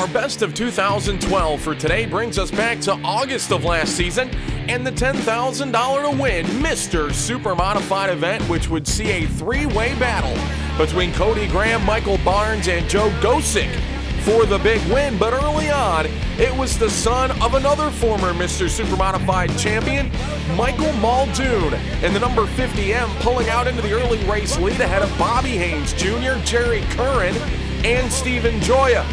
Our best of 2012 for today brings us back to August of last season and the $10,000 to win Mr. Supermodified event, which would see a three-way battle between Kody Graham, Michael Barnes, and Joe Gosek for the big win. But early on, it was the son of another former Mr. Supermodified champion, Michael Muldoon, and the number 50M pulling out into the early race lead ahead of Bobby Haynes Jr., Jerry Curran, and Stephen Joya.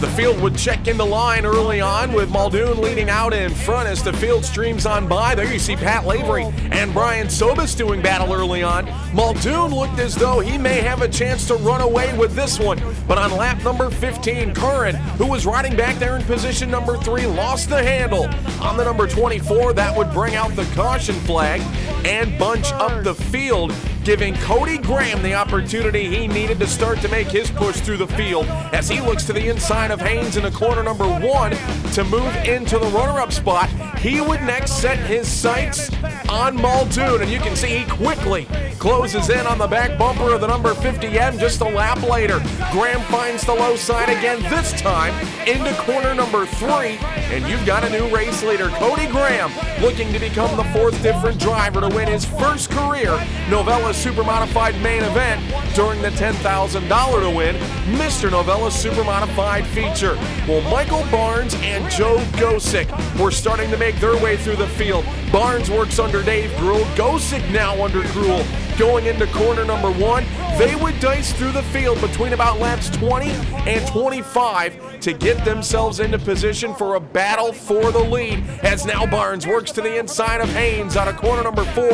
The field would check into line early on with Muldoon leading out in front as the field streams on by. There you see Pat Lavery and Brian Sobis doing battle early on. Muldoon looked as though he may have a chance to run away with this one, but on lap number 15, Curran, who was riding back there in position number 3, lost the handle. On the number 24, that would bring out the caution flag and bunch up the field, giving Kody Graham the opportunity he needed to start to make his push through the field as he looks to the inside of Haynes in the corner number 1 to move into the runner-up spot. He would next set his sights on Muldoon, and you can see he quickly closes in on the back bumper of the number 50M just a lap later. Graham finds the low side again, this time into corner number 3, and you've got a new race leader. Kody Graham looking to become the 4th different driver to win his first career Novelis Supermodified main event during the $10,000 to win Mr. Novelis Supermodified feature. Well, Michael Barnes and Joe Gosek were starting to make their way through the field. Barnes works under Dave Gruhl, Gosek now under Gruhl. Going into corner number 1, they would dice through the field between about laps 20 and 25 to get themselves into position for a battle for the lead, as now Barnes works to the inside of Haynes out of corner number 4.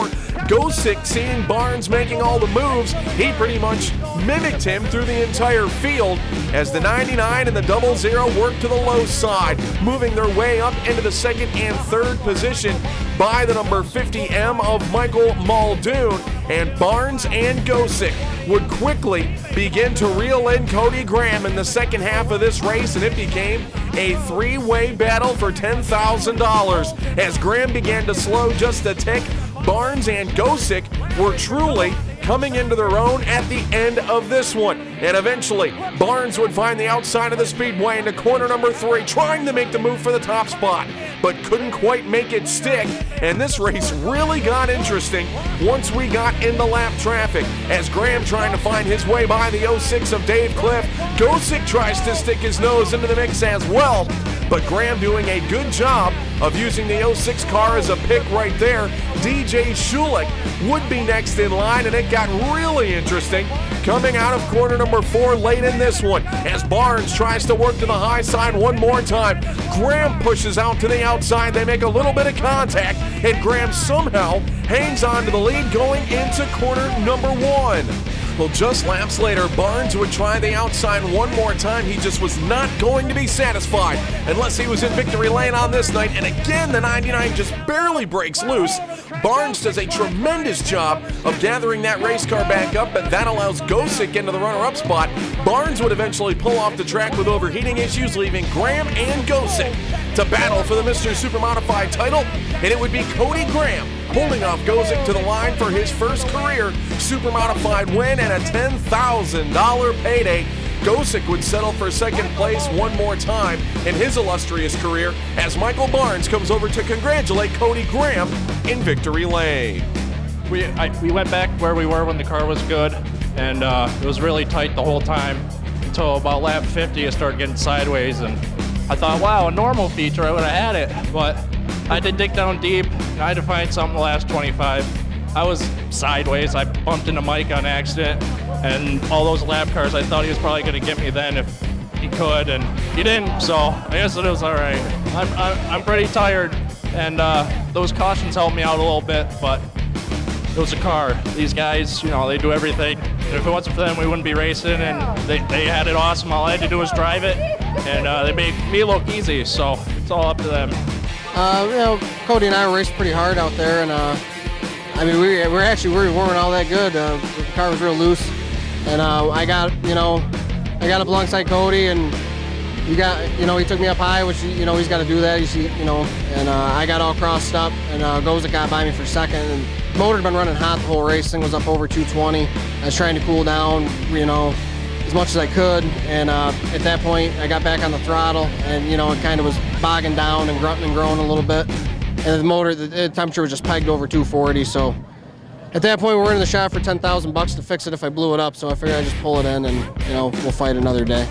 Gosek, seeing Barnes making all the moves, he pretty much mimicked him through the entire field as the 99 and the 00 work to the low side, moving their way up into the 2nd and 3rd position by the number 50M of Michael Muldoon. And Barnes and Gosek would quickly begin to reel in Kody Graham in the second half of this race, and it became a three-way battle for $10,000. As Graham began to slow just a tick, Barnes and Gosek were truly coming into their own at the end of this one. And eventually, Barnes would find the outside of the speedway into corner number 3, trying to make the move for the top spot, but couldn't quite make it stick. And this race really got interesting once we got into lap traffic, as Graham trying to find his way by the 06 of Dave Cliff. Gosek tries to stick his nose into the mix as well, but Graham doing a good job of using the 06 car as a pick right there. DJ Schulich would be next in line, and it got really interesting coming out of corner number 4 late in this one as Barnes tries to work to the high side one more time. Graham pushes out to the outside. They make a little bit of contact, and Graham somehow hangs on to the lead going into corner number 1. Well, just laps later, Barnes would try the outside one more time. He just was not going to be satisfied unless he was in victory lane on this night. And again, the 99 just barely breaks loose. Barnes does a tremendous job of gathering that race car back up, but that allows Gosek into the runner-up spot. Barnes would eventually pull off the track with overheating issues, leaving Graham and Gosek to battle for the Mr. Supermodified title, and it would be Kody Graham holding off Gosek to the line for his first career Supermodified win and a $10,000 payday. Gosek would settle for 2nd place one more time in his illustrious career as Michael Barnes comes over to congratulate Kody Graham in victory lane. We went back where we were when the car was good, and it was really tight the whole time until about lap 50 it started getting sideways, and I thought, wow, a normal feature, I would have had it, but I had to dig down deep, and I had to find something the last 25. I was sideways, I bumped into Mike on accident, and all those lap cars, I thought he was probably going to get me then if he could, and he didn't, so I guess it was all right. I'm pretty tired, and those cautions helped me out a little bit, but it was a car. These guys, you know, they do everything. And if it wasn't for them, we wouldn't be racing, and they had it awesome. All I had to do was drive it, and they made me look easy, so it's all up to them. You know, Kody and I raced pretty hard out there, and I mean, we weren't all that good. The car was real loose, and I got up alongside Kody, and he took me up high, which he's got to do that. And I got all crossed up, and Gosek got by me for 2nd. And the motor had been running hot the whole race. Thing was up over 220. I was trying to cool down, as much as I could, and at that point I got back on the throttle, and you know, it kind of was bogging down and grunting and groaning a little bit, and the motor, the temperature was just pegged over 240. So at that point we're in the shop for $10,000 to fix it if I blew it up. So I figured I'd just pull it in, and you know, we'll fight another day.